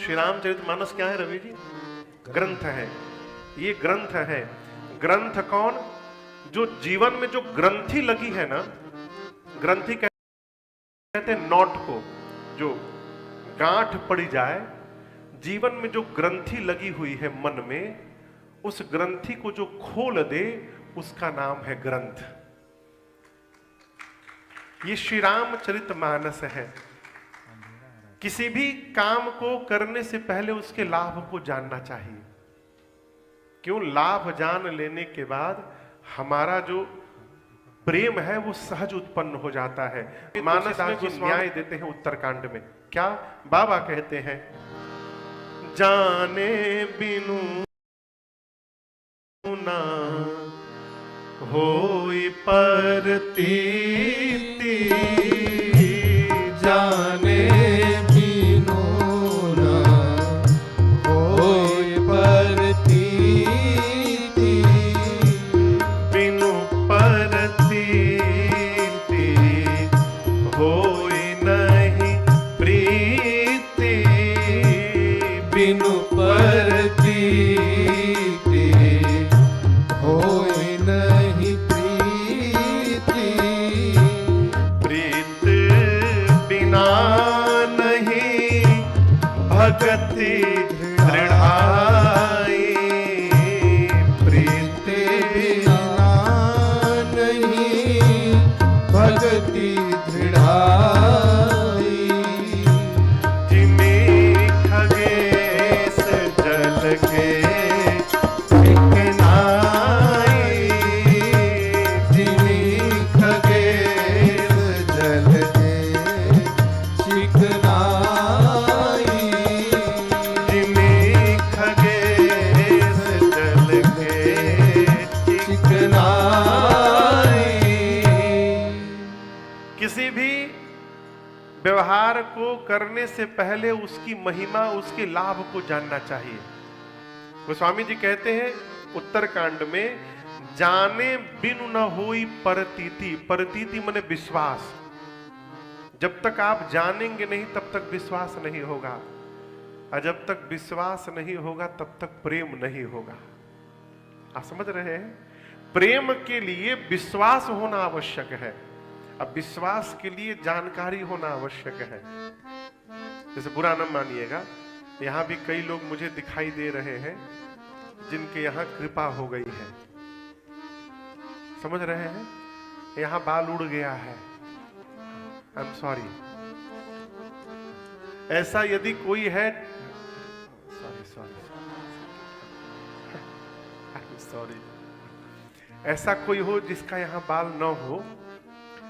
श्री रामचरितमानस क्या है रवि जी? ग्रंथ है। ये ग्रंथ है। ग्रंथ कौन? जो जीवन में जो ग्रंथि लगी है ना, ग्रंथि कहते हैं नॉट को, जो गांठ पड़ी जाए, जीवन में जो ग्रंथि लगी हुई है मन में, उस ग्रंथि को जो खोल दे उसका नाम है ग्रंथ। ये श्री रामचरितमानस है। किसी भी काम को करने से पहले उसके लाभ को जानना चाहिए। क्यों? लाभ जान लेने के बाद हमारा जो प्रेम है वो सहज उत्पन्न हो जाता है। मानस में जो न्याय देते हैं उत्तरकांड में, क्या बाबा कहते हैं? जाने बिनु ना होई परतीति, जाने बिनु ना होई परतीति, बिनु परतीति होई नहीं प्रीति, बिनु परतीति होई नहीं प्रीति, प्रीत बिना नहीं भक्ति दृढ़ाई, प्रीत बिना नहीं भक्ति दृढ़ाई, जिमी खगेश जल के चिकनाई, जिमी खगेश जल के चिकनाई, जिमी खगेश जल के चिकनाई। किसी भी व्यवहार को करने से पहले उसकी महिमा, उसके लाभ को जानना चाहिए। गोस्वामी जी कहते हैं उत्तरकांड में, जाने बिनु न होई परतीति। परतीति माने विश्वास। जब तक आप जानेंगे नहीं तब तक विश्वास नहीं होगा, और जब तक विश्वास नहीं होगा तब तक प्रेम नहीं होगा। आप समझ रहे हैं? प्रेम के लिए विश्वास होना आवश्यक है, अब विश्वास के लिए जानकारी होना आवश्यक है। जैसे बुरा न मानिएगा, यहाँ भी कई लोग मुझे दिखाई दे रहे हैं जिनके यहाँ कृपा हो गई है। समझ रहे हैं? यहाँ बाल उड़ गया है, आई एम सॉरी। ऐसा यदि कोई है, sorry sorry I am sorry, ऐसा कोई हो जिसका यहाँ बाल न हो,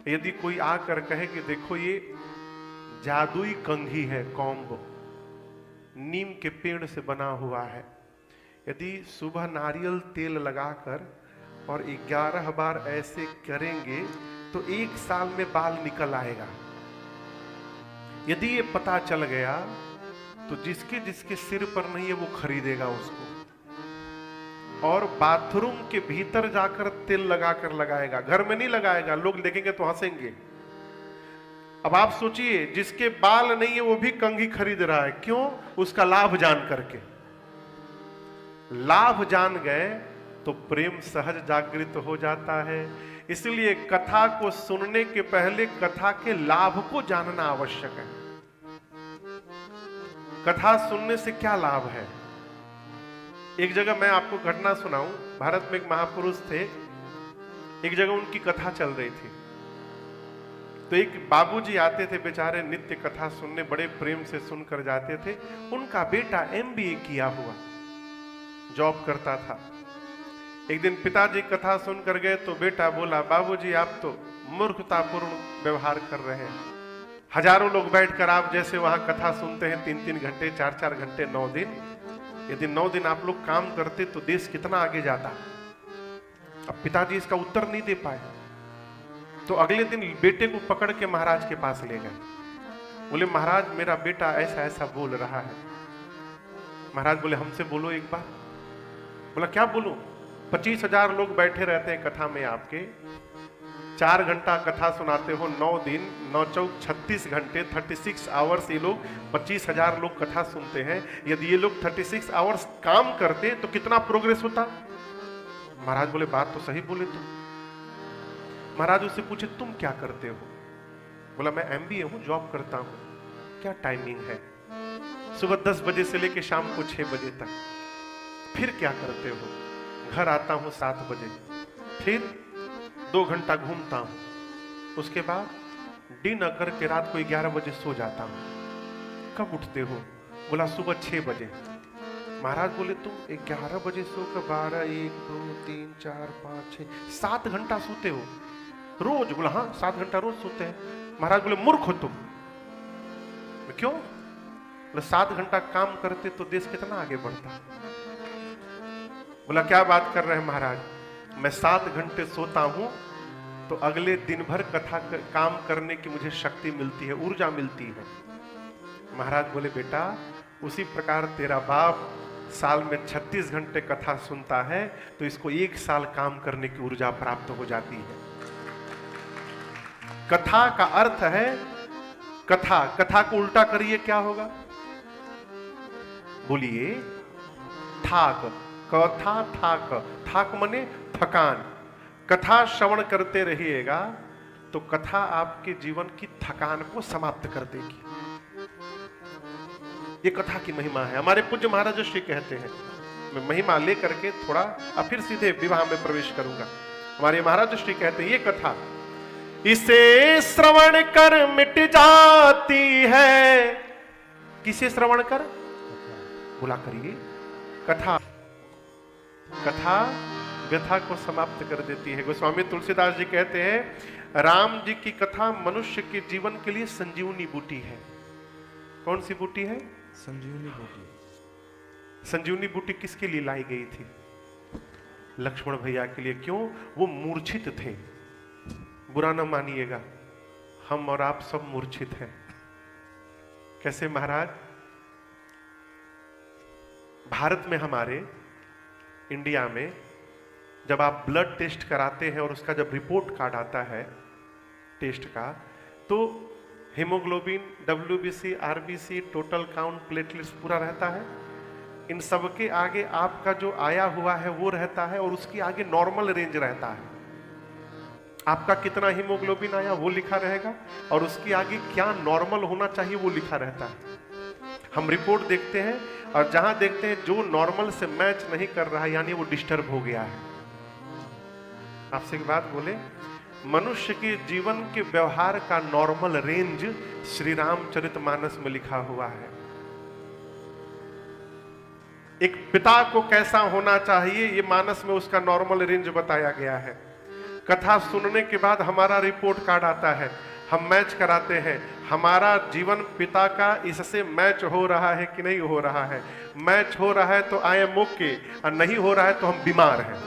यदि कोई आकर कहे कि देखो ये जादुई कंघी है, कॉम्बो नीम के पेड़ से बना हुआ है, यदि सुबह नारियल तेल लगाकर और 11 बार ऐसे करेंगे तो 1 साल में बाल निकल आएगा। यदि ये पता चल गया तो जिसके जिसके सिर पर नहीं है वो खरीदेगा उसको, और बाथरूम के भीतर जाकर तेल लगाकर लगाएगा, घर में नहीं लगाएगा। लोग देखेंगे तो हंसेंगे। अब आप सोचिए, जिसके बाल नहीं है वो भी कंघी खरीद रहा है, क्यों? उसका लाभ जान करके। लाभ जान गए तो प्रेम सहज जागृत हो जाता है। इसलिए कथा को सुनने के पहले कथा के लाभ को जानना आवश्यक है। कथा सुनने से क्या लाभ है? एक जगह मैं आपको घटना सुनाऊं। भारत में एक महापुरुष थे, एक जगह उनकी कथा चल रही थी, तो एक बाबूजी आते थे बेचारे, नित्य कथा सुनने, बड़े प्रेम से सुनकर जाते थे। उनका बेटा MBA किया हुआ जॉब करता था। एक दिन पिताजी कथा सुनकर गए तो बेटा बोला, बाबूजी आप तो मूर्खतापूर्ण व्यवहार कर रहे हैं। हजारों लोग बैठकर आप जैसे वहां कथा सुनते हैं 3-3 घंटे, 4-4 घंटे, 9 दिन। यदि 9 दिन आप लोग काम करते तो देश कितना आगे जाता। अब पिताजी इसका उत्तर नहीं दे पाए, तो अगले दिन बेटे को पकड़ के महाराज के पास ले गए। बोले, महाराज मेरा बेटा ऐसा ऐसा बोल रहा है। महाराज बोले, हमसे बोलो एक बार। बोला, क्या बोलूं? 25,000 लोग बैठे रहते हैं कथा में आपके, 4 घंटा कथा सुनाते हो, 9 दिन 9 चौक 36 घंटे, 36 आवर्स ये लोग, 25,000 लोग कथा सुनते हैं। यदि ये लोग 36 आवर्स काम करते तो कितना प्रोग्रेस होता। महाराज बोले बात तो सही बोले तुम। महाराज उससे पूछे तुम क्या करते हो? बोला मैं MBA हूं, जॉब करता हूं। क्या टाइमिंग है? सुबह 10 बजे से लेकर शाम को 6 बजे तक। फिर क्या करते हो? घर आता हूं 7 बजे, फिर 2 घंटा घूमता हूं, उसके बाद डिनर करके रात को 11 बजे सो जाता हूं। कब उठते हो? बोला सुबह 6 बजे। महाराज बोले तुम 11 बजे सो कर 12, 1, 2, 3, 4, 5, 6, 7 घंटा सोते हो रोज? बोला हाँ 7 घंटा रोज सोते हैं। महाराज बोले मूर्ख हो तुम। क्यों? बोले 7 घंटा काम करते तो देश कितना आगे बढ़ता। बोला क्या बात कर रहे हैं महाराज, मैं 7 घंटे सोता हूं तो अगले दिन भर काम करने की मुझे शक्ति मिलती है, ऊर्जा मिलती है। महाराज बोले बेटा उसी प्रकार तेरा बाप साल में 36 घंटे कथा सुनता है तो इसको 1 साल काम करने की ऊर्जा प्राप्त हो जाती है। कथा का अर्थ है कथा को उल्टा करिए क्या होगा? बोलिए थाक, कथा थाक, थाक मने थकान। कथा श्रवण करते रहिएगा तो कथा आपके जीवन की थकान को समाप्त कर देगी। ये कथा की महिमा है। हमारे पूज्य महाराज श्री कहते हैं, मैं महिमा लेकर के थोड़ा अब फिर सीधे विवाह में प्रवेश करूंगा। हमारे महाराज श्री कहते हैं ये कथा इसे श्रवण कर मिट जाती है। किसे श्रवण कर? बोला करिए कथा। कथा व्यथा को समाप्त कर देती है। गोस्वामी तुलसीदास जी कहते हैं राम जी की कथा मनुष्य के जीवन के लिए संजीवनी बूटी है। कौन सी बूटी है? संजीवनी बूटी। संजीवनी बूटी किसके लिए लाई गई थी? लक्ष्मण भैया के लिए। क्यों? वो मूर्छित थे। बुरा न मानिएगा, हम और आप सब मूर्छित हैं। कैसे महाराज? भारत में हमारे इंडिया में जब आप ब्लड टेस्ट कराते हैं और उसका जब रिपोर्ट कार्ड आता है टेस्ट का, तो haemoglobin, WBC, RBC, total count, platelets पूरा रहता है। इन सब के आगे आपका जो आया हुआ है वो रहता है और उसकी आगे नॉर्मल रेंज रहता है। आपका कितना हीमोग्लोबिन आया वो लिखा रहेगा और उसके आगे क्या नॉर्मल होना चाहिए वो लिखा रहता है। हम रिपोर्ट देखते हैं और जहां देखते हैं जो नॉर्मल से मैच नहीं कर रहा है यानी वो डिस्टर्ब हो गया है। आपसे एक बात बोले, मनुष्य के जीवन के व्यवहार का नॉर्मल रेंज श्री रामचरितमानस में लिखा हुआ है। एक पिता को कैसा होना चाहिए ये मानस में उसका नॉर्मल रेंज बताया गया है। कथा सुनने के बाद हमारा रिपोर्ट कार्ड आता है, हम मैच कराते हैं, हमारा जीवन पिता का इससे मैच हो रहा है कि नहीं हो रहा है। मैच हो रहा है तो आई एम ओके, और नहीं हो रहा है तो हम बीमार हैं।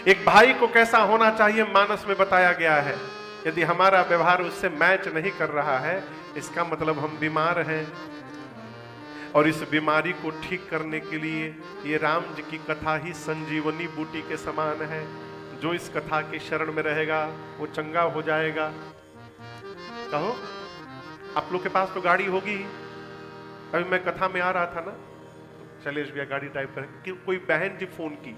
एक भाई को कैसा होना चाहिए मानस में बताया गया है। यदि हमारा व्यवहार उससे मैच नहीं कर रहा है इसका मतलब हम बीमार हैं। और इस बीमारी को ठीक करने के लिए ये राम जी की कथा ही संजीवनी बूटी के समान है। जो इस कथा के शरण में रहेगा वो चंगा हो जाएगा। कहो, आप लोग के पास तो गाड़ी होगी ही। अभी मैं कथा में आ रहा था ना, शैलेश भैया गाड़ी ड्राइव कर, कोई बहन जी फोन की,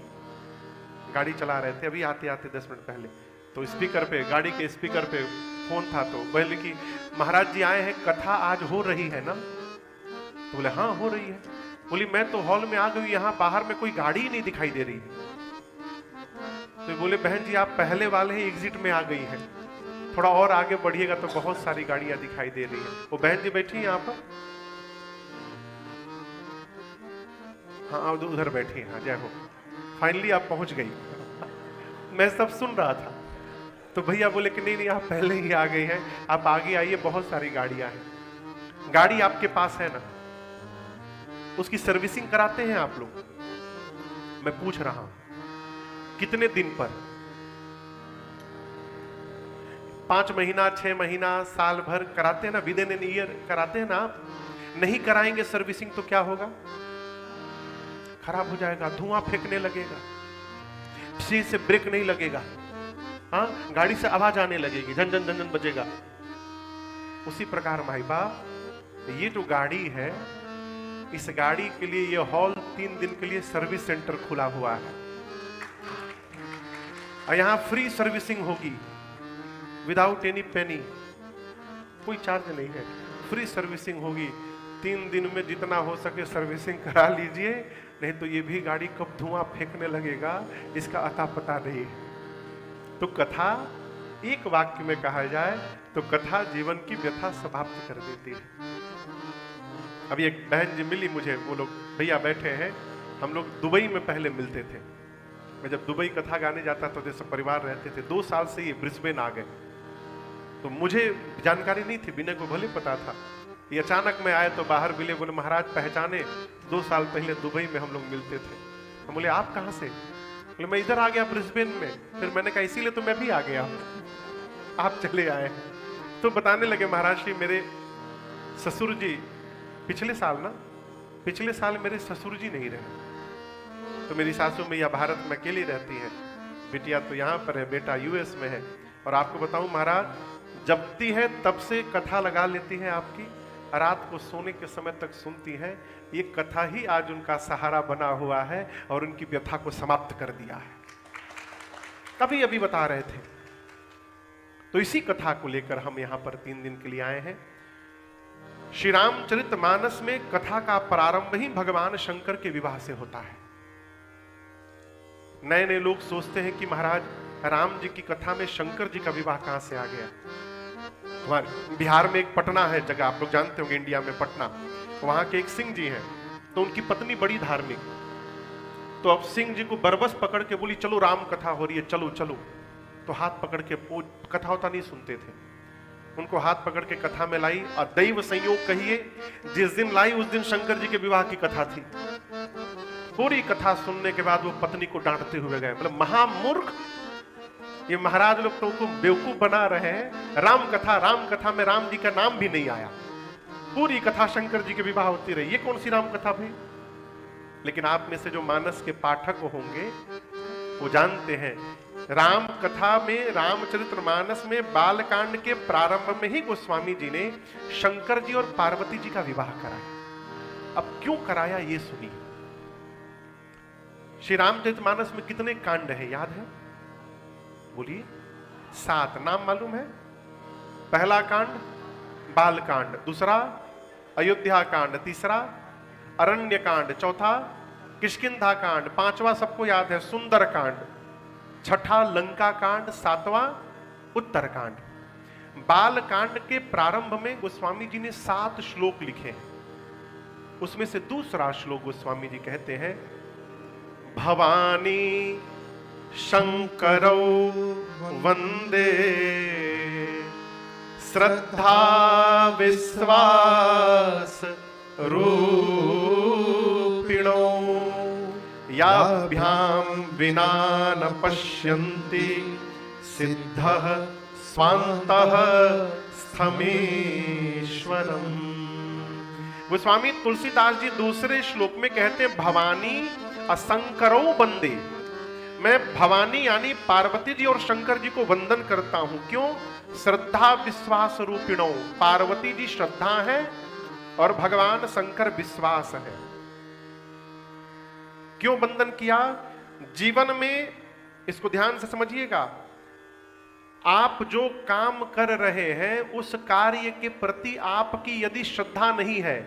गाड़ी चला रहे थे अभी आते आते 10 मिनट पहले, तो स्पीकर पे, गाड़ी के स्पीकर पे फोन था। तो बोले कि महाराज जी आए हैं, कथा आज हो रही है ना? तो बोले हाँ हो रही है। बोली मैं तो हॉल में आ गई, यहाँ बाहर में कोई गाड़ी ही नहीं दिखाई दे रही। तो बोले बहन जी आप पहले वाले ही एग्जिट में आ गई हैं, थोड़ा और आगे बढ़िएगा तो बहुत सारी गाड़ियां दिखाई दे रही हैं। वो बहन जी बैठी यहाँ पर, हाँ उधर बैठी, हाँ जय हो। फाइनली आप पहुंच गई। मैं सब सुन रहा था। तो भैया बोले कि नहीं नहीं आप पहले ही आ गई हैं, आप आगे आइए, बहुत सारी गाड़ियां हैं। गाड़ी आपके पास है ना? उसकी सर्विसिंग कराते हैं आप लोग? मैं पूछ रहा हूं कितने दिन पर? 5 महीना, 6 महीना, साल भर कराते हैं ना? विद इन एन ईयर कराते हैं ना आप? नहीं कराएंगे सर्विसिंग तो क्या होगा? खराब हो जाएगा, धुआं फेंकने लगेगा, सही से ब्रेक नहीं लगेगा। हाँ, गाड़ी से आवाज आने लगेगी, झन झन झन झन बजेगा। उसी प्रकार भाई बाप, ये जो गाड़ी है, इस गाड़ी के लिए ये हॉल 3 दिन के लिए सर्विस सेंटर खुला हुआ है और यहां फ्री सर्विसिंग होगी, विदाउट एनी पेनी, कोई चार्ज नहीं है, फ्री सर्विसिंग होगी। 3 दिन में जितना हो सके सर्विसिंग करा लीजिए, नहीं तो ये भी गाड़ी कब धुआं फेंकने लगेगा इसका अता पता नहीं। तो कथा एक वाक्य में कहा जाए तो कथा जीवन की व्यथा समाप्त कर देती है। अभी एक बहन जी मिली मुझे, वो लोग भैया बैठे हैं, हम लोग दुबई में पहले मिलते थे। मैं जब दुबई कथा गाने जाता तो जैसे परिवार रहते थे, 2 साल से ये ब्रिस्बेन आ गए, तो मुझे जानकारी नहीं थी, बिना को भले पता था। ये अचानक में आए तो बाहर मिले, बोले महाराज पहचाने, 2 साल पहले दुबई में हम लोग मिलते थे। हम बोले आप कहाँ से? बोले मैं इधर आ गया ब्रिस्बेन में। फिर मैंने कहा इसीलिए तो मैं भी आ गया, आप चले आए। तो बताने लगे महाराज जी मेरे ससुर जी पिछले साल मेरे ससुर जी नहीं रहे, तो मेरी सासू मैया भारत में अकेली रहती है, बिटिया तो यहाँ पर है, बेटा यूएस में है। और आपको बताऊं महाराज, जबती है तब से कथा लगा लेती है आपकी, रात को सोने के समय तक सुनती है। ये कथा ही आज उनका सहारा बना हुआ है और उनकी व्यथा को समाप्त कर दिया है। कभी अभी बता रहे थे। तो इसी कथा को लेकर हम यहां पर 3 दिन के लिए आए हैं। श्री रामचरितमानस में कथा का प्रारंभ ही भगवान शंकर के विवाह से होता है। नए नए लोग सोचते हैं कि महाराज राम जी की कथा में शंकर जी का विवाह कहां से आ गया। हमारे बिहार में एक पटना है जगह, आप लोग जानते होंगे, इंडिया में पटना, वहां के एक सिंह जी हैं, तो उनकी पत्नी बड़ी धार्मिक। तो अब सिंह जी को बरबस पकड़ के बोली चलो राम कथा हो रही है, चलो चलो। तो हाथ पकड़ के, वो कथा होता नहीं सुनते थे, उनको हाथ पकड़ के कथा में लाई। और दैव संयोग कहिए, जिस दिन लाई उस दिन शंकर जी के विवाह की कथा थी। पूरी कथा सुनने के बाद वो पत्नी को डांटते हुए गए, मतलब महामूर्ख, ये महाराज लोग तो उनको बेवकूफ बना रहे हैं। राम कथा में राम जी का नाम भी नहीं आया, पूरी कथा शंकर जी के विवाह होती रही, ये कौन सी राम कथा भाई। लेकिन आप में से जो मानस के पाठक होंगे वो जानते हैं, राम कथा में, रामचरितमानस में बालकांड के प्रारंभ में ही गोस्वामी जी ने शंकर जी और पार्वती जी का विवाह कराया। अब क्यों कराया ये सुनिए। श्री रामचरितमानस में कितने कांड हैं याद है? बोलिए। 7 नाम मालूम है? पहला कांड बालकांड, दूसरा अयोध्या कांड, तीसरा अरण्य कांड, चौथा किष्किंधा कांड, 5वां सबको याद है सुंदर कांड, 6ठा लंका कांड, 7वां उत्तर कांड। बाल कांड के प्रारंभ में गोस्वामी जी ने 7 श्लोक लिखे हैं। उसमें से दूसरा श्लोक गोस्वामी जी कहते हैं, भवानी शंकरौ वंदे श्रद्धा विश्वास रूपिणो याभ्याम विना न पश्यन्ति सिद्धः स्वान्तः स्थमीश्वरम्। गोस्वामी तुलसीदास जी दूसरे श्लोक में कहते हैं, भवानी असंकरो वंदे, मैं भवानी यानी पार्वती जी और शंकर जी को वंदन करता हूं। क्यों? श्रद्धा विश्वास रूपिणो, पार्वती जी श्रद्धा है और भगवान शंकर विश्वास है। क्यों वंदन किया? जीवन में, इसको ध्यान से समझिएगा, आप जो काम कर रहे हैं उस कार्य के प्रति आपकी यदि श्रद्धा नहीं है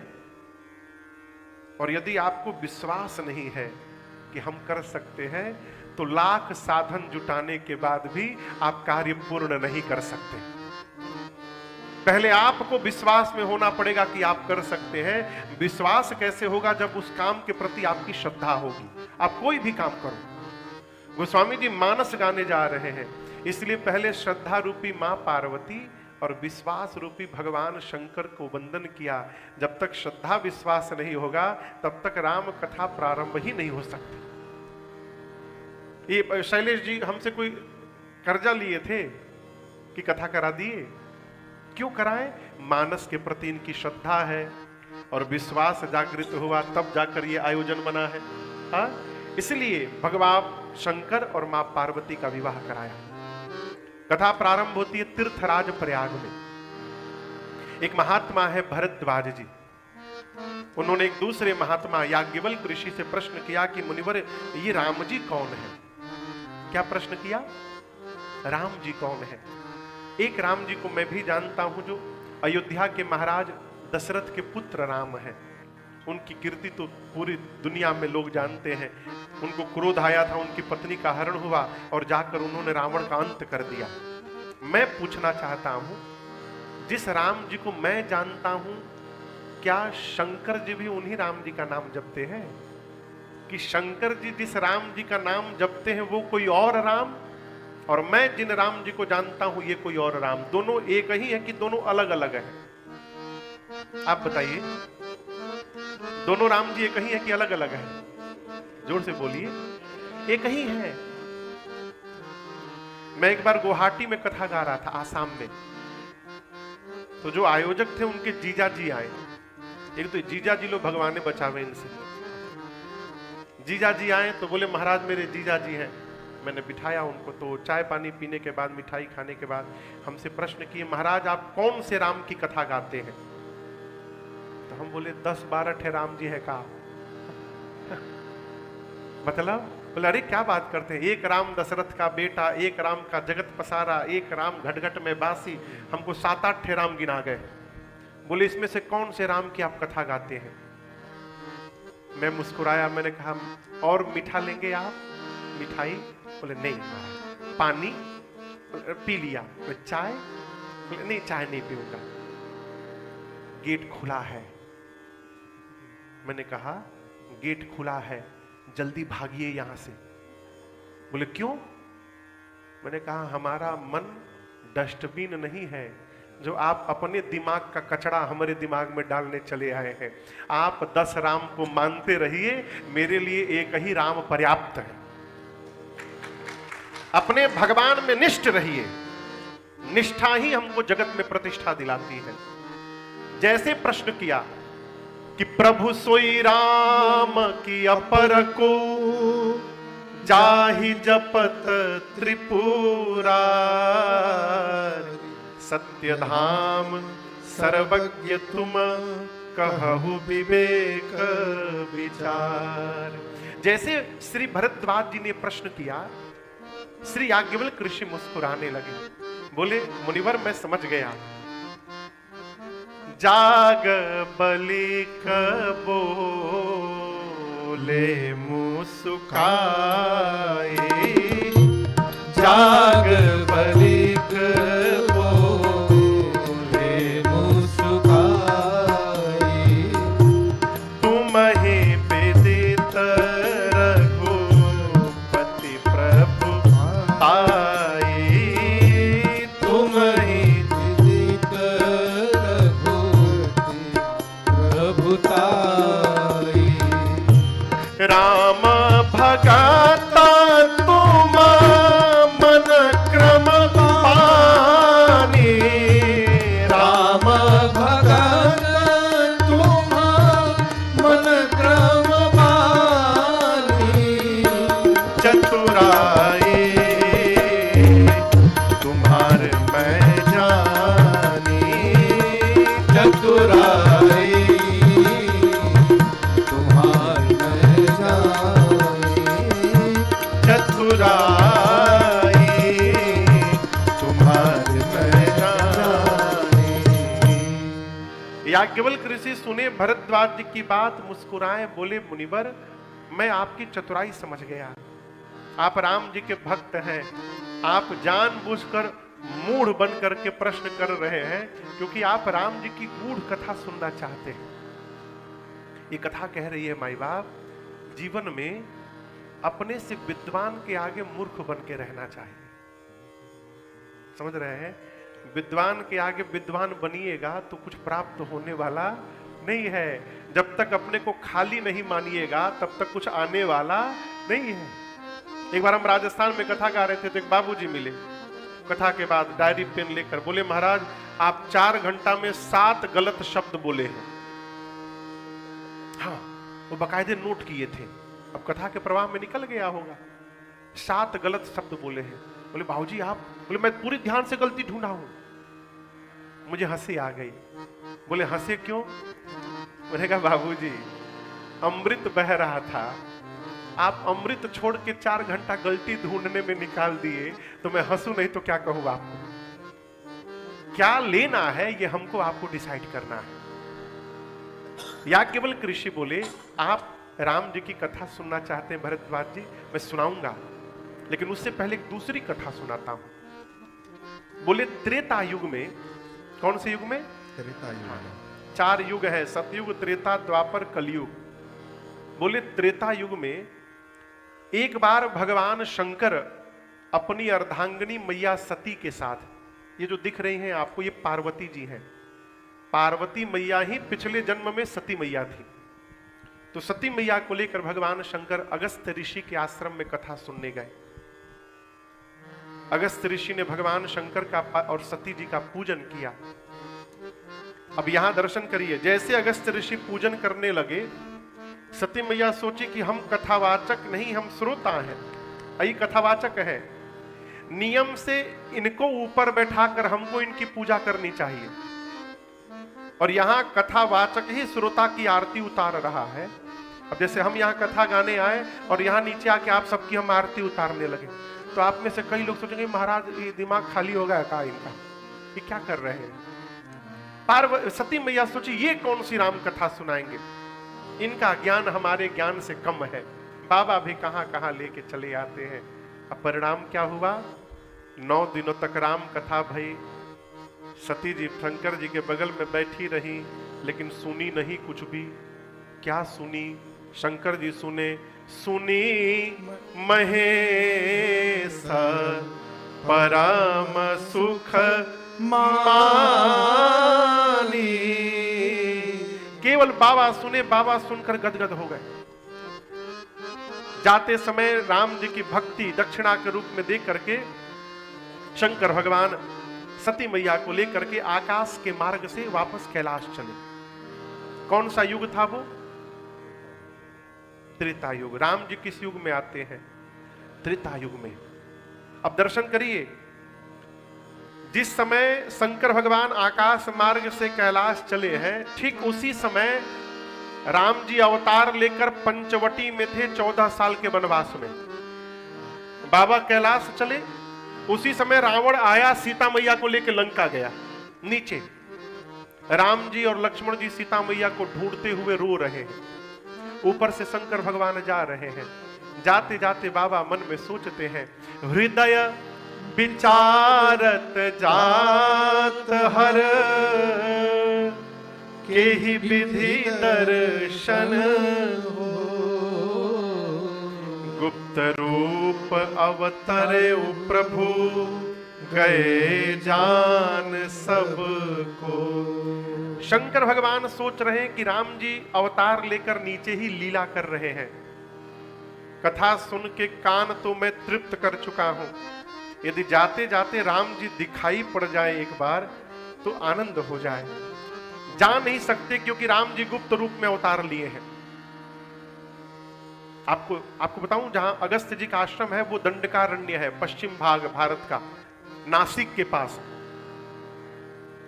और यदि आपको विश्वास नहीं है कि हम कर सकते हैं, तो लाख साधन जुटाने के बाद भी आप कार्य पूर्ण नहीं कर सकते। पहले आपको विश्वास में होना पड़ेगा कि आप कर सकते हैं। विश्वास कैसे होगा? जब उस काम के प्रति आपकी श्रद्धा होगी। आप कोई भी काम करो। गोस्वामी जी मानस गाने जा रहे हैं, इसलिए पहले श्रद्धा रूपी मां पार्वती और विश्वास रूपी भगवान शंकर को वंदन किया। जब तक श्रद्धा विश्वास नहीं होगा तब तक राम कथा प्रारंभ ही नहीं हो सकती। ये शैलेश जी हमसे कोई कर्जा लिए थे कि कथा करा दिए? क्यों कराए? मानस के प्रति इनकी श्रद्धा है और विश्वास जागृत हुआ तब जाकर ये आयोजन बना है। हाँ, इसलिए भगवान शंकर और मां पार्वती का विवाह कराया। कथा प्रारंभ होती है तीर्थराज प्रयाग में। एक महात्मा है भरद्वाज जी, उन्होंने एक दूसरे महात्मा याज्ञवल्क्य ऋषि से प्रश्न किया कि मुनिवर ये राम जी कौन है? क्या प्रश्न किया? राम जी कौन है? एक राम जी को मैं भी जानता हूं जो अयोध्या के महाराज दशरथ के पुत्र राम हैं। उनकी कीर्ति तो पूरी दुनिया में लोग जानते हैं। उनको क्रोध आया था, उनकी पत्नी का हरण हुआ और जाकर उन्होंने रावण का अंत कर दिया। मैं पूछना चाहता हूं, जिस राम जी को मैं जानता हूं, क्या शंकर जी भी उन्हीं राम जी का नाम जपते हैं? कि शंकर जी जिस राम जी का नाम जपते हैं वो कोई और राम, और मैं जिन राम जी को जानता हूं ये कोई और राम? दोनों एक ही है कि दोनों अलग अलग हैं? आप बताइए, दोनों राम जी एक ही है कि अलग अलग है? जोर से बोलिए। एक ही है। मैं एक बार गुवाहाटी में कथा गा रहा था, आसाम में, तो जो आयोजक थे उनके जीजा जी आए। एक तो जीजा जी लो भगवान ने बचावे इनसे। जीजा जी आए तो बोले महाराज मेरे जीजा जी हैं। मैंने बिठाया उनको, तो चाय पानी पीने के बाद, मिठाई खाने के बाद हमसे प्रश्न किए, महाराज आप कौन से राम की कथा गाते हैं? तो हम बोले 10-12 ठे राम जी है का। मतलब बोले अरे क्या बात करते हैं, एक राम दशरथ का बेटा, एक राम का जगत पसारा, एक राम घट-घट में बासी, हमको 7-8 ठे राम गिना गए। बोले इसमें से कौन से राम की आप कथा गाते हैं? मैं मुस्कुराया, मैंने कहा और मीठा लेंगे आप? मिठाई? बोले नहीं महाराज। पानी? पी लिया। बोले चाय? बोले नहीं चाय नहीं पीऊंगा। गेट खुला है। मैंने कहा गेट खुला है, जल्दी भागिए यहां से। बोले क्यों? मैंने कहा हमारा मन डस्टबिन नहीं है जो आप अपने दिमाग का कचरा हमारे दिमाग में डालने चले आए हैं। आप 10 राम को मानते रहिए, मेरे लिए एक ही राम पर्याप्त है। अपने भगवान में निष्ठ रहिए। निष्ठा ही हमको जगत में प्रतिष्ठा दिलाती है। जैसे प्रश्न किया कि प्रभु सोई राम की अपर को जाहि जपत त्रिपुरा, सत्य धाम सर्वज्ञ तुम कहु विवेक विचार। जैसे श्री भरद्वाज जी ने प्रश्न किया, श्री याज्ञवल्क्य ऋषि मुस्कुराने लगे। बोले मुनिवर मैं समझ गया। जाग बलिक बोले मुस्काए, जाग बलिक बोले मुस्काए, तुम ही विदित रघुपति प्रभु आए, तुम ही विदित रघुपति राम भगता तुम मन क्रम पानी, राम भगता तुम मन क्रम पानी, चतुराई तुम्हारे मैं जानी, चतुराई याज्ञवल्क्य ऋषि सुने भरद्वाज जी की बात, मुस्कुराए, बोले मुनिवर मैं आपकी चतुराई समझ गया। आप राम जी के भक्त हैं। आप जानबूझकर मूढ़ बन करके प्रश्न कर रहे हैं क्योंकि आप राम जी की गूढ़ कथा सुनना चाहते हैं। ये कथा कह रही है माई बाप, जीवन में अपने से विद्वान के आगे मूर्ख बन के रहना चाहिए। समझ रहे हैं? विद्वान के आगे विद्वान बनिएगा तो कुछ प्राप्त होने वाला नहीं है। जब तक अपने को खाली नहीं मानिएगा तब तक कुछ आने वाला नहीं है। एक बार हम राजस्थान में कथा गा रहे थे तो एक बाबूजी मिले। कथा के बाद डायरी पेन लेकर बोले महाराज आप 4 घंटा में 7 गलत शब्द बोले हैं। हाँ, वो बकायदे नोट किए थे। अब कथा के प्रवाह में निकल गया होगा। 7 गलत शब्द बोले हैं। बोले बाबूजी आप? बोले मैं पूरी ध्यान से गलती ढूंढा हूं। मुझे हंसी आ गई। बोले हंसे क्यों? मैंने कहा बाबूजी अमृत बह रहा था, आप अमृत छोड़ के 4 घंटा गलती ढूंढने में निकाल दिए, तो मैं हंसू नहीं तो क्या कहूँ आपको? क्या लेना है ये हमको आपको डिसाइड करना है। याज्ञवल्क्य ऋषि बोले आप राम जी की कथा सुनना चाहते हैं भरद्वाज जी, मैं सुनाऊंगा, लेकिन उससे पहले एक दूसरी कथा सुनाता हूं। बोले त्रेता युग में, कौन से युग में? त्रेता युग। 4 युग है, सतयुग, त्रेता, द्वापर, कलयुग। बोले त्रेता युग में एक बार भगवान शंकर अपनी अर्धांगिनी मैया सती के साथ, ये जो दिख रही हैं आपको, ये पार्वती जी हैं। पार्वती मैया ही पिछले जन्म में सती मैया थी। तो सती मैया को लेकर भगवान शंकर अगस्त ऋषि के आश्रम में कथा सुनने गए। अगस्त ऋषि ने भगवान शंकर का और सती जी का पूजन किया। अब यहां दर्शन करिए, जैसे अगस्त ऋषि पूजन करने लगे, सती मैया सोची कि हम कथावाचक नहीं, हम श्रोता हैं, यही कथावाचक है, नियम से इनको ऊपर बैठाकर हमको इनकी पूजा करनी चाहिए। और यहां कथावाचक ही श्रोता की आरती उतार रहा है। अब जैसे हम यहाँ कथा गाने आए और यहाँ नीचे आके आप सबकी हम आरती उतारने लगे, तो आप में से कई लोग सोचेंगे महाराज ये दिमाग खाली हो गया का इनका, ये क्या कर रहे हैं। सती मैया सोची ये कौन सी राम कथा सुनाएंगे, इनका ज्ञान हमारे ज्ञान से कम है। बाबा भी कहां कहां लेके चले आते हैं। अब परिणाम क्या हुआ? 9 दिनों तक राम कथा भई। सती जी शंकर जी के बगल में बैठी रही, लेकिन सुनी नहीं कुछ भी। क्या सुनी? शंकर जी सुने, सुनी महेश परम सुख मानी। केवल बाबा सुने, बाबा सुनकर गदगद हो गए। जाते समय राम जी की भक्ति दक्षिणा के रूप में दे करके शंकर भगवान सती मैया को लेकर के आकाश के मार्ग से वापस कैलाश चले। कौन सा युग था वो? त्रेता युग। राम जी किस युग में आते हैं? त्रेता युग में। अब दर्शन करिए, जिस समय शंकर भगवान आकाश मार्ग से कैलाश चले हैं, ठीक उसी समय राम जी अवतार लेकर पंचवटी में थे 14 साल के वनवास में। बाबा कैलाश चले, उसी समय रावण आया, सीता मैया को लेकर लंका गया। नीचे राम जी और लक्ष्मण जी सीता मैया को ढूंढते हुए रो रहे हैं, ऊपर से शंकर भगवान जा रहे हैं। जाते जाते बाबा मन में सोचते हैं, हृदय विचारत जात हर के ही विधि दर्शन हो। गुप्त रूप अवतरे प्रभु गए जान सबको। शंकर भगवान सोच रहे हैं कि राम जी अवतार लेकर नीचे ही लीला कर रहे हैं। कथा सुन के कान तो मैं तृप्त कर चुका हूं, यदि जाते जाते राम जी दिखाई पड़ जाए एक बार तो आनंद हो जाए। जा नहीं सकते क्योंकि राम जी गुप्त रूप में अवतार लिए हैं। आपको बताऊं, जहां अगस्त जी का आश्रम है वो दंडकारण्य है, पश्चिम भाग भारत का, नासिक के पास।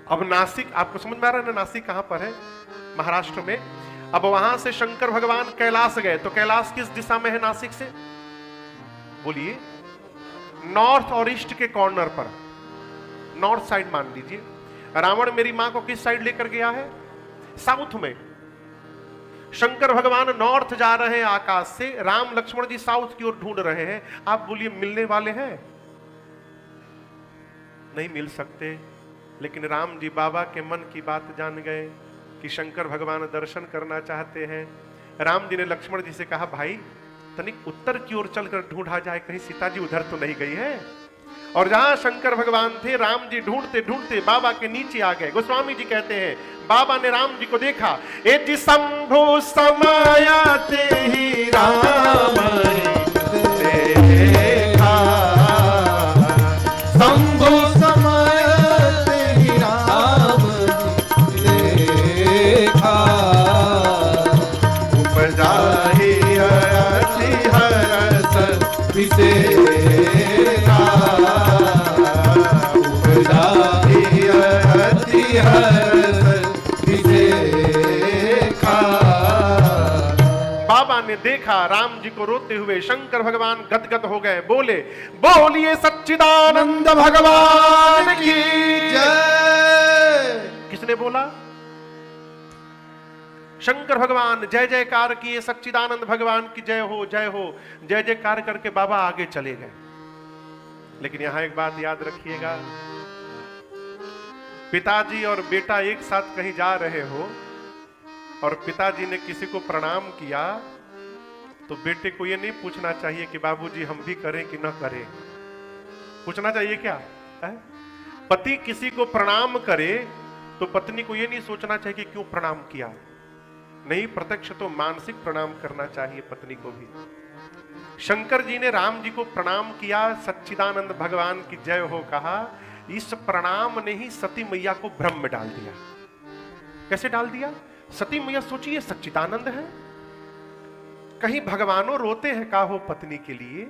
अब नासिक आपको समझ में आ रहा है ना, नासिक कहां पर है? महाराष्ट्र में। अब वहां से शंकर भगवान कैलाश गए, तो कैलाश किस दिशा में है नासिक से? बोलिए। नॉर्थ और ईस्ट के कॉर्नर पर, नॉर्थ साइड मान लीजिए। रावण मेरी मां को किस साइड लेकर गया है? साउथ में। शंकर भगवान नॉर्थ जा रहे हैं आकाश से, राम लक्ष्मण जी साउथ की ओर ढूंढ रहे हैं। आप बोलिए मिलने वाले हैं? नहीं मिल सकते। लेकिन राम जी बाबा के मन की बात जान गए कि शंकर भगवान दर्शन करना चाहते हैं। राम जी ने लक्ष्मण जी से कहा, भाई तनिक उत्तर की ओर चलकर ढूंढा जाए, कहीं सीता जी उधर तो नहीं गई है। और जहां शंकर भगवान थे, राम जी ढूंढते ढूंढते बाबा के नीचे आ गए। गोस्वामी जी कहते हैं, बाबा ने राम जी को देखा, ए जी शंभु समायाते ही राम देखा, शंभु समायाते ही राम देखा, उपजा ही अति हरस विशेषा। बाबा ने देखा राम जी को रोते हुए, शंकर भगवान गदगद हो गए, बोले बोलिए सच्चिदानंद भगवान की जय। किसने बोला? शंकर भगवान जय जयकार किए, सच्चिदानंद भगवान की जय हो, जय हो, जय जयकार करके बाबा आगे चले गए। लेकिन यहां एक बात याद रखिएगा, पिताजी और बेटा एक साथ कहीं जा रहे हो और पिताजी ने किसी को प्रणाम किया तो बेटे को यह नहीं पूछना चाहिए कि बाबूजी हम भी करें कि न करें। पूछना चाहिए क्या है? पति किसी को प्रणाम करे तो पत्नी को यह नहीं सोचना चाहिए कि क्यों प्रणाम किया। नहीं, प्रत्यक्ष तो मानसिक प्रणाम करना चाहिए पत्नी को भी। शंकर जी ने राम जी को प्रणाम किया, सच्चिदानंद भगवान की जय हो कहा। इस प्रणाम ने ही सती मैया को भ्रम में डाल दिया। कैसे डाल दिया? सती मैया सोचिए सच्चिदानंद है, कहीं भगवानों रोते हैं का हो पत्नी के लिए?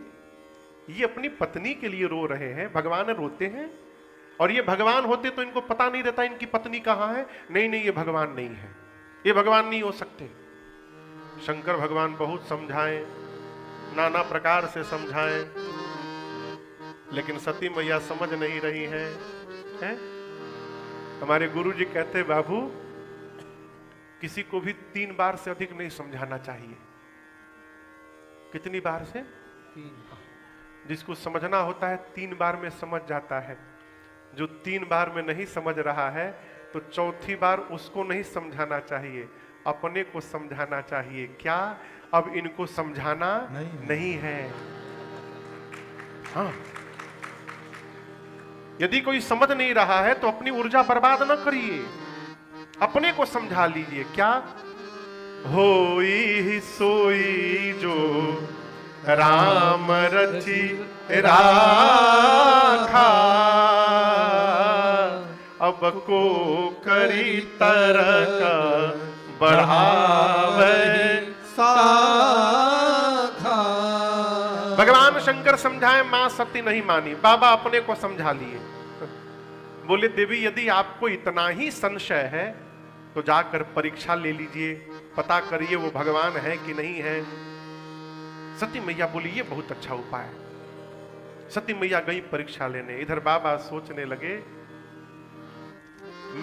ये अपनी पत्नी के लिए रो रहे हैं, भगवान रोते हैं। और ये भगवान होते तो इनको पता नहीं रहता इनकी पत्नी कहां है। नहीं नहीं, ये भगवान नहीं है, ये भगवान नहीं हो सकते। शंकर भगवान बहुत समझाएं, नाना प्रकार से समझाएं, लेकिन सती मैया समझ नहीं रही हैं। हमारे गुरुजी कहते बाबू, किसी को भी 3 बार से अधिक नहीं समझाना चाहिए। कितनी बार से? 3 बार। जिसको समझना होता है 3 बार में समझ जाता है। जो 3 बार में नहीं समझ रहा है तो चौथी बार उसको नहीं समझाना चाहिए, अपने को समझाना चाहिए। क्या अब इनको समझाना नहीं है? हाँ, यदि कोई समझ नहीं रहा है तो अपनी ऊर्जा बर्बाद न करिए, अपने को समझा लीजिए। क्या? होई सोई जो राम रचि राखा, अब को करी तरक बढ़ावे साखा। भगवान शंकर समझाए, मां सती नहीं मानी, बाबा अपने को समझा लिए। बोले देवी, यदि आपको इतना ही संशय है तो जाकर परीक्षा ले लीजिए, पता करिए वो भगवान है कि नहीं है। सती मैया बोली ये बहुत अच्छा उपाय है। सती मैया गई परीक्षा लेने। इधर बाबा सोचने लगे,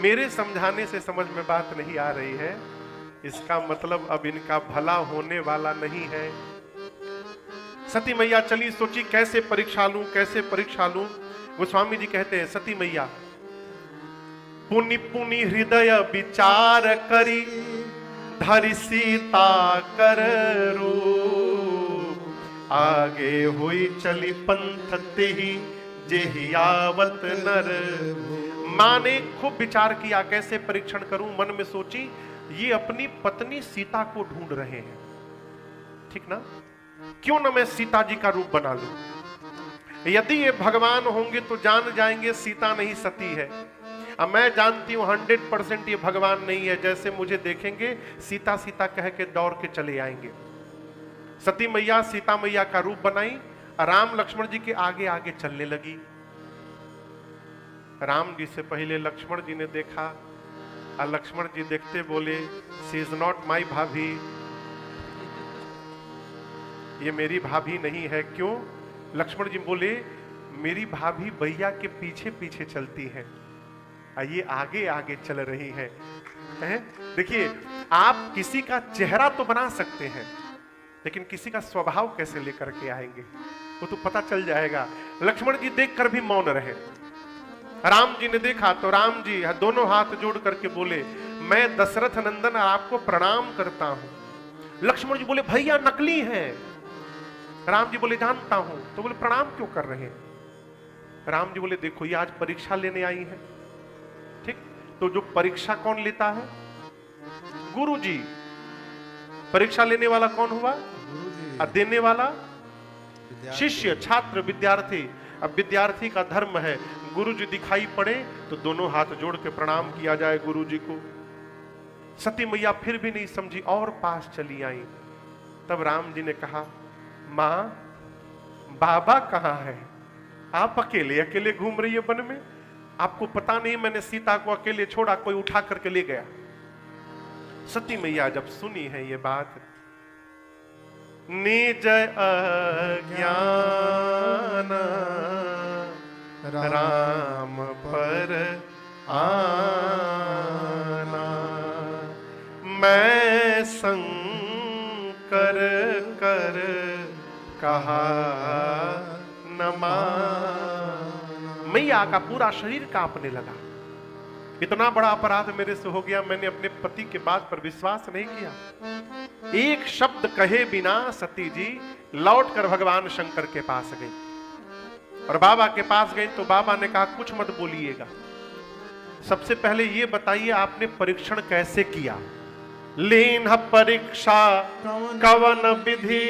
मेरे समझाने से समझ में बात नहीं आ रही है, इसका मतलब अब इनका भला होने वाला नहीं है। सती मैया चली, सोची कैसे परीक्षा लूं, कैसे परीक्षा लूं। गोस्वामी जी कहते हैं, सती मैया पुनि पुनि हृदय विचार करी, धरि सीता कर रूप, आगे हुई चली पंथ तेहि जेहि आवत नर। मां ने खूब विचार किया, कैसे परीक्षण करूं। मन में सोची, ये अपनी पत्नी सीता को ढूंढ रहे हैं, ठीक ना? क्यों ना मैं सीता जी का रूप बना लूं। यदि ये भगवान होंगे तो जान जाएंगे सीता नहीं सती है। अब मैं जानती हूं 100% ये भगवान नहीं है। जैसे मुझे देखेंगे सीता सीता कह के दौड़ के चले आएंगे। सती मैया सीता मैया का रूप बनाई, राम लक्ष्मण जी के आगे आगे चलने लगी। राम जी से पहले लक्ष्मण जी ने देखा, और लक्ष्मण जी देखते बोले, शी इज नॉट माई भाभी, ये मेरी भाभी नहीं है। क्यों? लक्ष्मण जी बोले, मेरी भाभी भैया के पीछे पीछे चलती है, ये आगे आगे चल रही है। देखिए, आप किसी का चेहरा तो बना सकते हैं, लेकिन किसी का स्वभाव कैसे लेकर के आएंगे वो तो पता चल जाएगा। लक्ष्मण जी देखकर भी मौन रहे। राम जी ने देखा तो राम जी दोनों हाथ जोड़ करके बोले, मैं दशरथ नंदन आपको प्रणाम करता हूं। लक्ष्मण जी बोले, भैया नकली हैं। राम जी बोले, जानता हूं। तो बोले, प्रणाम क्यों कर रहे हैं? राम जी बोले, देखो ये आज परीक्षा लेने आई है, ठीक? तो जो परीक्षा कौन लेता है? गुरु जी। परीक्षा लेने वाला कौन हुआ? और देने वाला शिष्य, छात्र, विद्यार्थी। अब विद्यार्थी का धर्म है, गुरु जी दिखाई पड़े तो दोनों हाथ जोड़ के प्रणाम किया जाए गुरु जी को। सती मैया फिर भी नहीं समझी और पास चली आई। तब राम जी ने कहा, मां, बाबा कहां है? आप अकेले अकेले घूम रही है वन में, आपको पता नहीं मैंने सीता को अकेले छोड़ा, कोई उठा करके ले गया। सती मैया जब सुनी है ये बात निज अज्ञान राम पर आना। मैं शंकर कर कहा न मान। मैया का पूरा शरीर कांपने लगा। इतना बड़ा अपराध मेरे से हो गया, मैंने अपने पति के बात पर विश्वास नहीं किया। एक शब्द कहे बिना सती जी लौटकर भगवान शंकर के पास गई और बाबा के पास गई तो बाबा ने कहा कुछ मत बोलिएगा, सबसे पहले ये बताइए आपने परीक्षण कैसे किया। लीन परीक्षा कवन विधि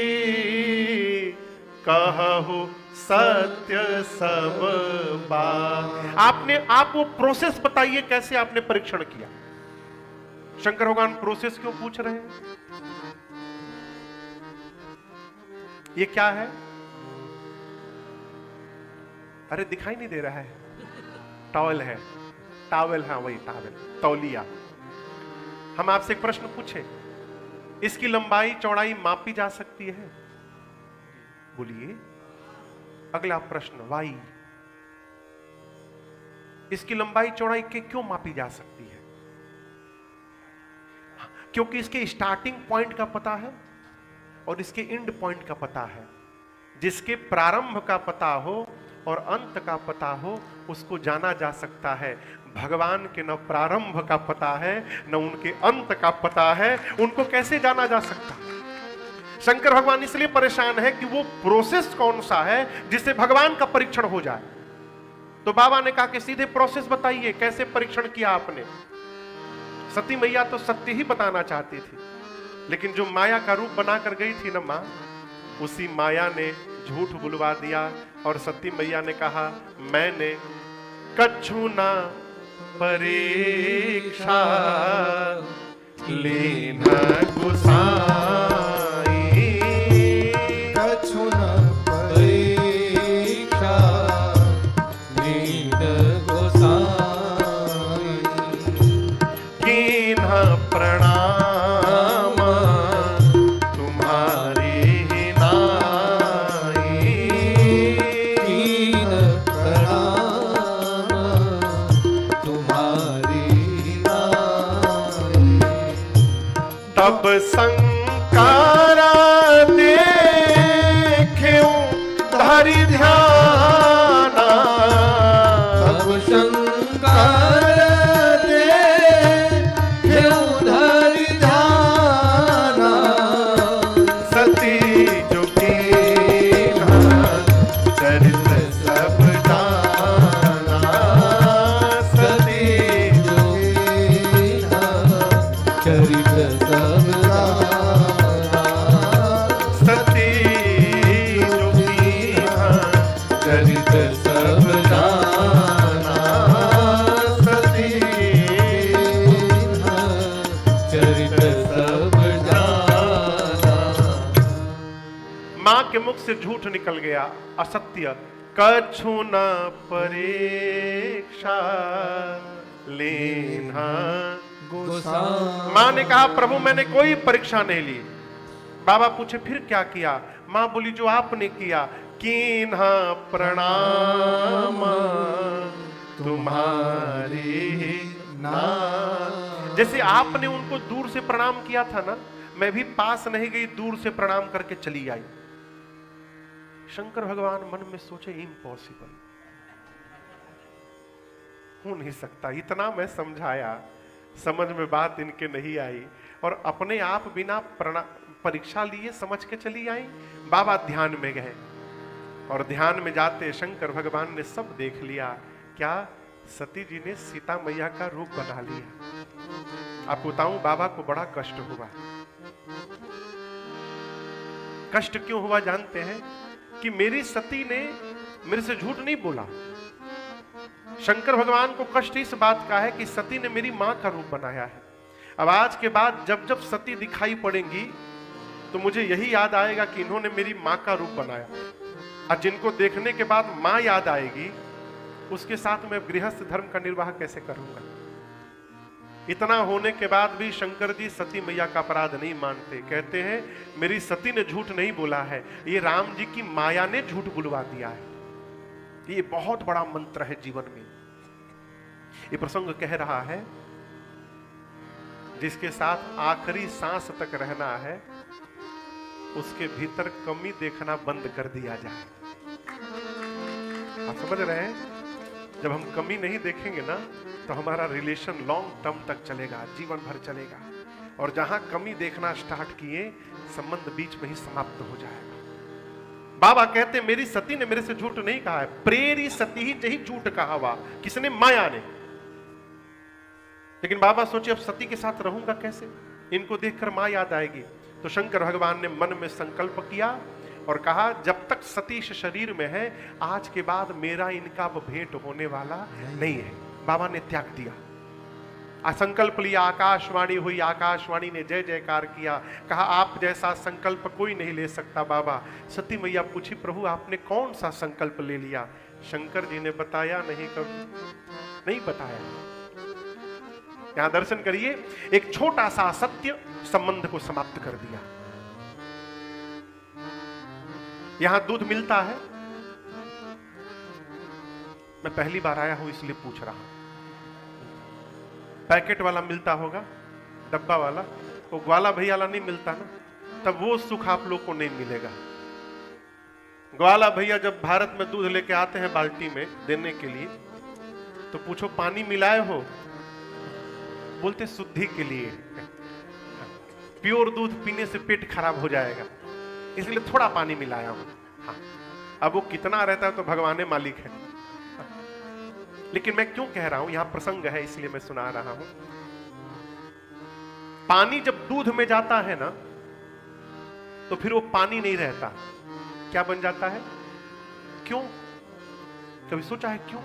कहु सत्य सब बात। आप वो प्रोसेस बताइए कैसे आपने परीक्षण किया। शंकर भगवान प्रोसेस क्यों पूछ रहे हैं? ये क्या है? अरे दिखाई नहीं दे रहा है, टॉवल है, टॉवल है, वही टॉवल, तौलिया। हम आपसे एक प्रश्न पूछे, इसकी लंबाई चौड़ाई मापी जा सकती है? बोलिए। अगला प्रश्न, वाई, इसकी लंबाई चौड़ाई क्यों मापी जा सकती है? क्योंकि इसके स्टार्टिंग पॉइंट का पता है और इसके एंड पॉइंट का पता है। जिसके प्रारंभ का पता हो और अंत का पता हो उसको जाना जा सकता है। भगवान के न प्रारंभ का पता है न उनके अंत का पता है, उनको कैसे जाना जा सकता? शंकर भगवान इसलिए परेशान है कि वो प्रोसेस कौन सा है जिससे भगवान का परीक्षण हो जाए। तो बाबा ने कहा कि सीधे प्रोसेस बताइए, कैसे परीक्षण किया आपने? सती मैया तो सत्य ही बताना चाहती थी, लेकिन जो माया का रूप बनाकर गई थी ना मां, उसी माया ने झूठ बुलवा दिया और सती मैया ने कहा मैंने कछु ना परीक्षा लेना गुसाई। कछु न परीक्षा लेना गुसाई। कीन्हा प्रणाम तुम्हारी ही नाई। कीन प्रणाम तुम्हारी नाई। तब संकारा देख्यूं धरि ध्याना। तब शंकर देख्यूं धरि ध्याना। सती जो कीन्हा चरित सब जाना। सती जो कीन्हा चरित सब जाना। सती जो कीन्हा चरित सब जाना। सती चरित सब जाना। मां के मुख से झूठ निकल गया, असत्य। कछु न परीक्षा लेना। गोसाई। मां ने कहा प्रभु मैंने कोई परीक्षा नहीं ली। बाबा पूछे फिर क्या किया? मां बोली जो आपने किया। कीन्हा प्रणाम तुम्हारी नाम। जैसे आपने उनको दूर से प्रणाम किया था ना, मैं भी पास नहीं गई, दूर से प्रणाम करके चली आई। शंकर भगवान मन में सोचे इम्पॉसिबल, हो नहीं सकता। इतना मैं समझाया, समझ में बात इनके नहीं आई और अपने आप बिना परीक्षा लिए समझ के चली आई। बाबा ध्यान में गए और ध्यान में जाते शंकर भगवान ने सब देख लिया। क्या? सती जी ने सीता मैया का रूप बना लिया। आपको बताऊं बाबा को बड़ा कष्ट हुआ। कष्ट क्यों हुआ जानते हैं? कि मेरी सती ने मेरे से झूठ नहीं बोला। शंकर भगवान को कष्ट इस बात का है कि सती ने मेरी मां का रूप बनाया है। अब आज के बाद जब जब सती दिखाई पड़ेंगी तो मुझे यही याद आएगा कि इन्होंने मेरी मां का रूप बनाया। और जिनको देखने के बाद मां याद आएगी, उसके साथ मैं गृहस्थ धर्म का निर्वाह कैसे करूंगा? इतना होने के बाद भी शंकर जी सती मैया का अपराध नहीं मानते। कहते हैं मेरी सती ने झूठ नहीं बोला है, ये राम जी की माया ने झूठ बुलवा दिया है। ये बहुत बड़ा मंत्र है जीवन में। ये प्रसंग कह रहा है जिसके साथ आखिरी सांस तक रहना है उसके भीतर कमी देखना बंद कर दिया जाए। आप समझ रहे हैं? जब हम कमी नहीं देखेंगे ना तो हमारा रिलेशन लॉन्ग टर्म तक चलेगा, जीवन भर चलेगा। और जहां कमी देखना स्टार्ट किए संबंध बीच में ही समाप्त हो जाएगा। बाबा कहते मेरी सती ने मेरे से झूठ नहीं कहा है, प्रेरी सती ही झूठ कहा हुआ। किसने? माया ने। लेकिन बाबा सोचे अब सती के साथ रहूंगा कैसे, इनको देखकर मां याद आएगी। तो शंकर भगवान ने मन में संकल्प किया और कहा जब तक सतीश शरीर में है आज के बाद मेरा इनका भेंट होने वाला नहीं है। बाबा ने त्याग दिया, संकल्प लिया। आकाशवाणी हुई, आकाशवाणी ने जय जयकार किया। कहा आप जैसा संकल्प कोई नहीं ले सकता बाबा। सती मैया पूछी प्रभु आपने कौन सा संकल्प ले लिया? शंकर जी ने बताया नहीं, कभी नहीं बताया। यहां दर्शन करिए, एक छोटा सा सत्य संबंध को समाप्त कर दिया। यहां दूध मिलता है, मैं पहली बार आया हूं इसलिए पूछ रहा हूं। पैकेट वाला मिलता होगा, डब्बा वाला, वो ग्वाला भैया वाला नहीं मिलता ना, तब वो सुख आप लोग को नहीं मिलेगा। ग्वाला भैया जब भारत में दूध लेके आते हैं बाल्टी में देने के लिए तो पूछो पानी मिलाए हो? बोलते शुद्धि के लिए, प्योर दूध पीने से पेट खराब हो जाएगा इसलिए थोड़ा पानी मिलाया हूं। हाँ, अब वो कितना रहता है तो भगवान मालिक है। लेकिन मैं क्यों कह रहा हूं, यहां प्रसंग है इसलिए मैं सुना रहा हूं। पानी जब दूध में जाता है ना तो फिर वो पानी नहीं रहता, क्या बन जाता है? क्यों? कभी सोचा है क्यों?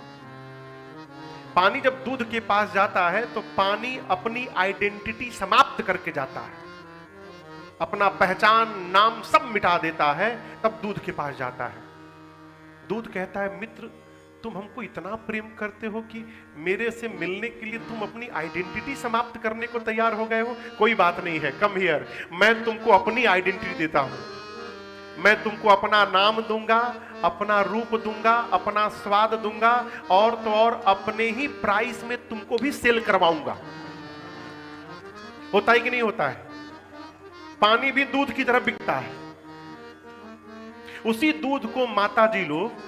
पानी जब दूध के पास जाता है तो पानी अपनी आइडेंटिटी समाप्त करके जाता है, अपना पहचान नाम सब मिटा देता है, तब दूध के पास जाता है। दूध कहता है मित्र तुम हमको इतना प्रेम करते हो कि मेरे से मिलने के लिए तुम अपनी आइडेंटिटी समाप्त करने को तैयार हो गए हो। कोई बात नहीं है, कम हियर, मैं तुमको अपनी आइडेंटिटी देता हूं। मैं तुमको अपना नाम दूंगा, अपना रूप दूंगा, अपना स्वाद दूंगा, और तो और अपने ही प्राइस में तुमको भी सेल करवाऊंगा। होता है कि नहीं होता है? पानी भी दूध की तरह बिकता है। उसी दूध को माता जी लोग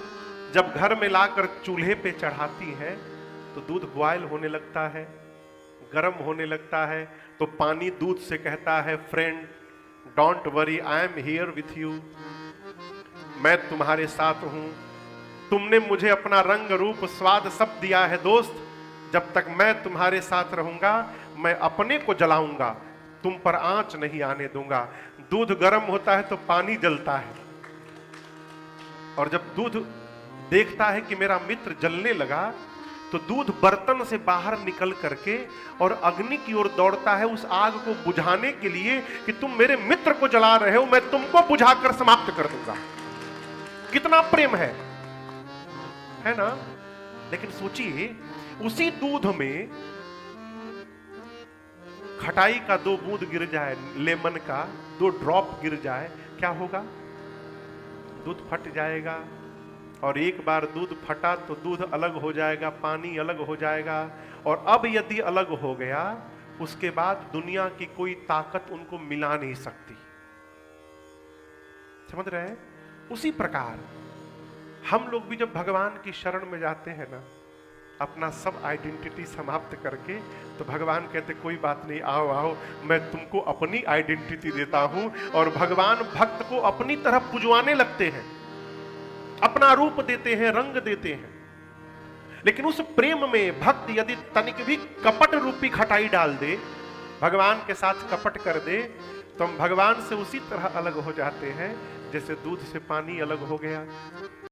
जब घर में लाकर चूल्हे पे चढ़ाती है तो दूध बॉयल होने लगता है, गर्म होने लगता है। तो पानी दूध से कहता है friend don't worry, I am here with you, मैं तुम्हारे साथ हूं। तुमने मुझे अपना रंग रूप स्वाद सब दिया है दोस्त, जब तक मैं तुम्हारे साथ रहूंगा मैं अपने को जलाऊंगा, तुम पर आंच नहीं आने दूंगा। दूध गर्म होता है तो पानी जलता है, और जब दूध देखता है कि मेरा मित्र जलने लगा तो दूध बर्तन से बाहर निकल करके और अग्नि की ओर दौड़ता है उस आग को बुझाने के लिए कि तुम मेरे मित्र को जला रहे हो, मैं तुमको बुझाकर समाप्त कर दूंगा। कितना प्रेम है ना? लेकिन सोचिए उसी दूध में खटाई का 2 बूंद गिर जाए, लेमन का 2 ड्रॉप गिर जाए, क्या होगा? दूध फट जाएगा। और एक बार दूध फटा तो दूध अलग हो जाएगा, पानी अलग हो जाएगा, और अब यदि अलग हो गया उसके बाद दुनिया की कोई ताकत उनको मिला नहीं सकती। समझ रहे हैं? उसी प्रकार हम लोग भी जब भगवान की शरण में जाते हैं ना, अपना सब आइडेंटिटी समाप्त करके, तो भगवान कहते कोई बात नहीं, आओ आओ, मैं तुमको अपनी आइडेंटिटी देता हूं। और भगवान भक्त को अपनी तरफ पुजवाने लगते हैं, अपना रूप देते हैं, रंग देते हैं। लेकिन उस प्रेम में भक्त यदि तनिक भी कपट रूपी खटाई डाल दे, भगवान के साथ कपट कर दे, तो हम भगवान से उसी तरह अलग हो जाते हैं जैसे दूध से पानी अलग हो गया।